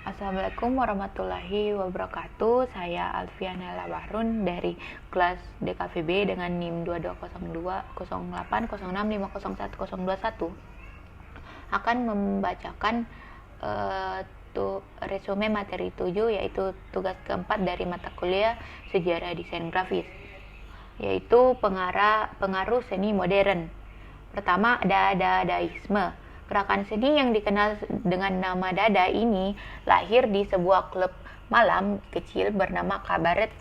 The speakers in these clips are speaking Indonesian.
Assalamualaikum warahmatullahi wabarakatuh. Saya Alfiana Lawarun dari kelas DKVB dengan NIM 22020806501021 akan membacakan resume materi 7, yaitu tugas keempat dari mata kuliah Sejarah Desain Grafis, yaitu pengaruh seni modern. Pertama, ada Dadaisme. Gerakan seni yang dikenal dengan nama Dada ini lahir di sebuah klub malam kecil bernama Cabaret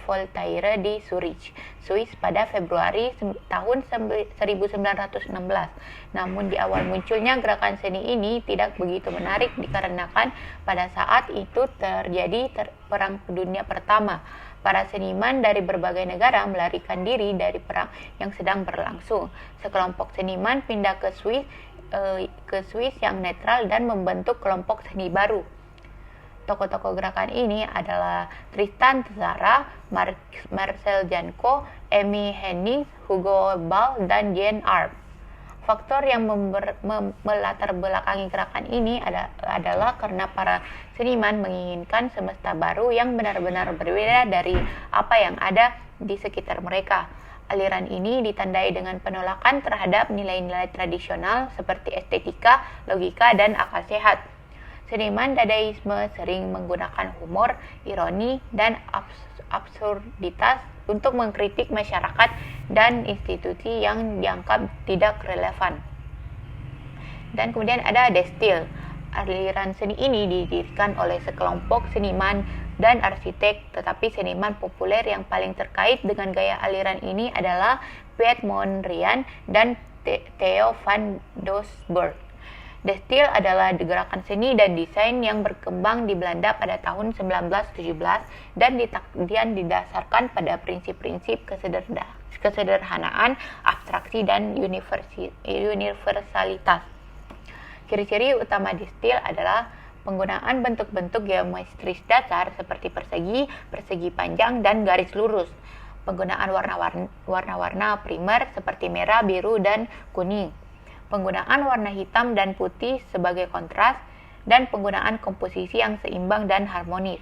Voltaire di Zurich, Swiss pada Februari tahun 1916. Namun di awal munculnya gerakan seni ini tidak begitu menarik dikarenakan pada saat itu terjadi Perang Dunia Pertama. Para seniman dari berbagai negara melarikan diri dari perang yang sedang berlangsung. Sekelompok seniman pindah ke Swiss yang netral dan membentuk kelompok seni baru. Tokoh-tokoh gerakan ini adalah Tristan Tzara, Marcel Janco, Amy Hennig, Hugo Ball, dan Jean Arp. Faktor yang melatar belakangi gerakan ini adalah karena para seniman menginginkan semesta baru yang benar-benar berbeda dari apa yang ada di sekitar mereka. Aliran ini ditandai dengan penolakan terhadap nilai-nilai tradisional seperti estetika, logika, dan akal sehat. Seniman Dadaisme sering menggunakan humor, ironi, dan absurditas untuk mengkritik masyarakat dan institusi yang dianggap tidak relevan. Dan kemudian ada Destil. Aliran seni ini didirikan oleh sekelompok seniman dan arsitek, tetapi seniman populer yang paling terkait dengan gaya aliran ini adalah Piet Mondrian dan Theo van Doesburg. Destil adalah gerakan seni dan desain yang berkembang di Belanda pada tahun 1917 dan didasarkan pada prinsip-prinsip kesederhanaan, abstraksi, dan universalitas. Ciri-ciri utama destil adalah penggunaan bentuk-bentuk geometris dasar seperti persegi, persegi panjang, dan garis lurus. Penggunaan warna-warna primer seperti merah, biru, dan kuning. Penggunaan warna hitam dan putih sebagai kontras, dan penggunaan komposisi yang seimbang dan harmonis.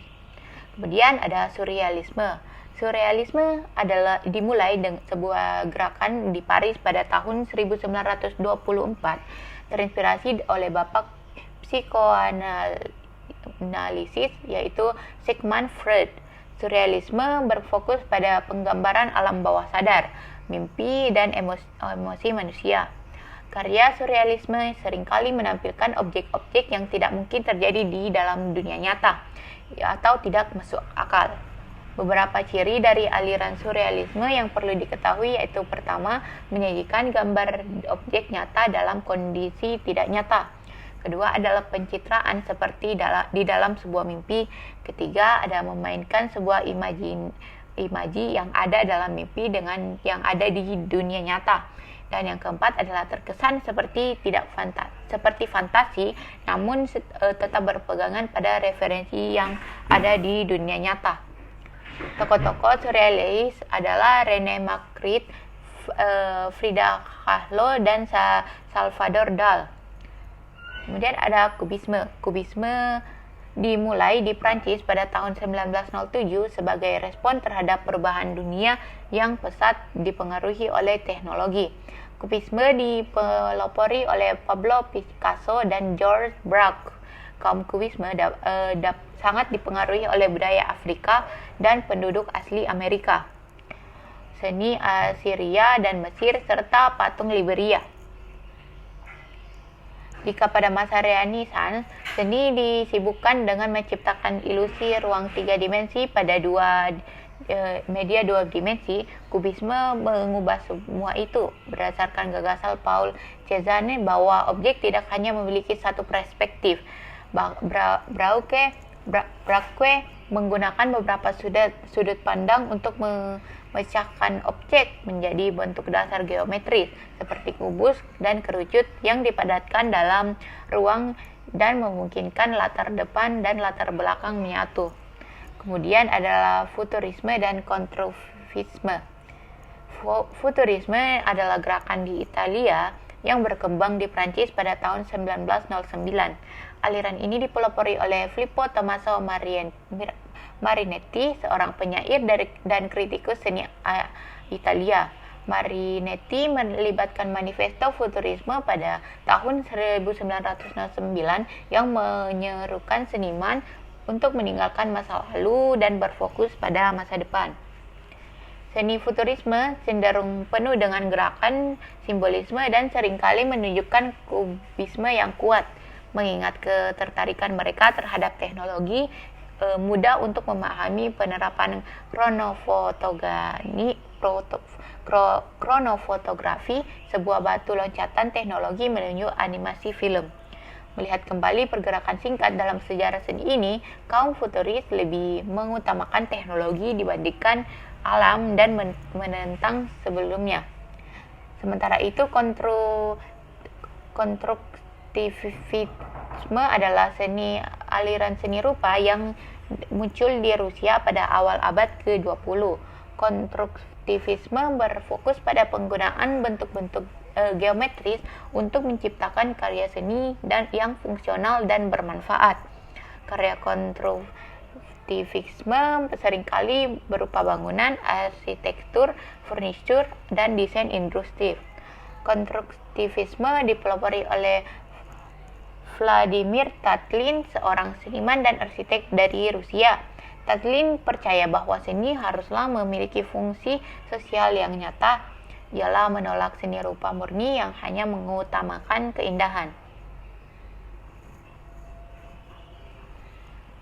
Kemudian ada surrealisme. Surrealisme adalah dimulai dengan sebuah gerakan di Paris pada tahun 1924, terinspirasi oleh bapak psikoanalisis yaitu Sigmund Freud. Surrealisme berfokus pada penggambaran alam bawah sadar, mimpi, dan emosi manusia. Karya surrealisme seringkali menampilkan objek-objek yang tidak mungkin terjadi di dalam dunia nyata atau tidak masuk akal. Beberapa ciri dari aliran surrealisme yang perlu diketahui yaitu pertama, menyajikan gambar objek nyata dalam kondisi tidak nyata. Kedua adalah pencitraan seperti di dalam sebuah mimpi. Ketiga ada memainkan sebuah imaji yang ada dalam mimpi dengan yang ada di dunia nyata. Dan yang keempat adalah terkesan seperti fantasi, namun tetap berpegangan pada referensi yang ada di dunia nyata. Tokoh-tokoh surrealis adalah René Magritte, Frida Kahlo, dan Salvador Dali. Kemudian ada Kubisme. Kubisme dimulai di Prancis pada tahun 1907 sebagai respon terhadap perubahan dunia yang pesat dipengaruhi oleh teknologi. Kubisme dipelopori oleh Pablo Picasso dan Georges Braque. Kaum Kubisme sangat dipengaruhi oleh budaya Afrika dan penduduk asli Amerika, seni Assyria dan Mesir, serta patung Liberia. Jika pada masa Renaissance, seni disibukkan dengan menciptakan ilusi ruang 3 dimensi pada media 2 dimensi, Kubisme mengubah semua itu berdasarkan gagasan Paul Cézanne bahwa objek tidak hanya memiliki satu perspektif. Braque menggunakan beberapa sudut pandang untuk memecahkan objek menjadi bentuk dasar geometris seperti kubus dan kerucut yang dipadatkan dalam ruang dan memungkinkan latar depan dan latar belakang menyatu. Kemudian adalah futurisme dan konstruktivisme. Futurisme adalah gerakan di Italia yang berkembang di Prancis pada tahun 1909. Aliran ini dipelopori oleh Filippo Tommaso Marinetti, seorang penyair dan kritikus seni Italia. Marinetti melibatkan manifesto futurisme pada tahun 1909 yang menyerukan seniman untuk meninggalkan masa lalu dan berfokus pada masa depan. Seni futurisme cenderung penuh dengan gerakan, simbolisme, dan seringkali menunjukkan kubisme yang kuat, mengingat ketertarikan mereka terhadap teknologi, mudah untuk memahami penerapan kronofotografi, sebuah batu loncatan teknologi menuju animasi film. Melihat kembali pergerakan singkat dalam sejarah seni ini, kaum futuris lebih mengutamakan teknologi dibandingkan alam dan menentang sebelumnya. Sementara itu, konstruktivisme adalah aliran seni rupa yang muncul di Rusia pada awal abad ke-20. Konstruktivisme berfokus pada penggunaan bentuk-bentuk geometris untuk menciptakan karya seni yang fungsional dan bermanfaat. Karya konstruktivisme seringkali berupa bangunan, arsitektur, furnitur, dan desain industri. Konstruktivisme dipelopori oleh Vladimir Tatlin, seorang seniman dan arsitek dari Rusia. Tatlin percaya bahwa seni haruslah memiliki fungsi sosial yang nyata. Ialah menolak seni rupa murni yang hanya mengutamakan keindahan.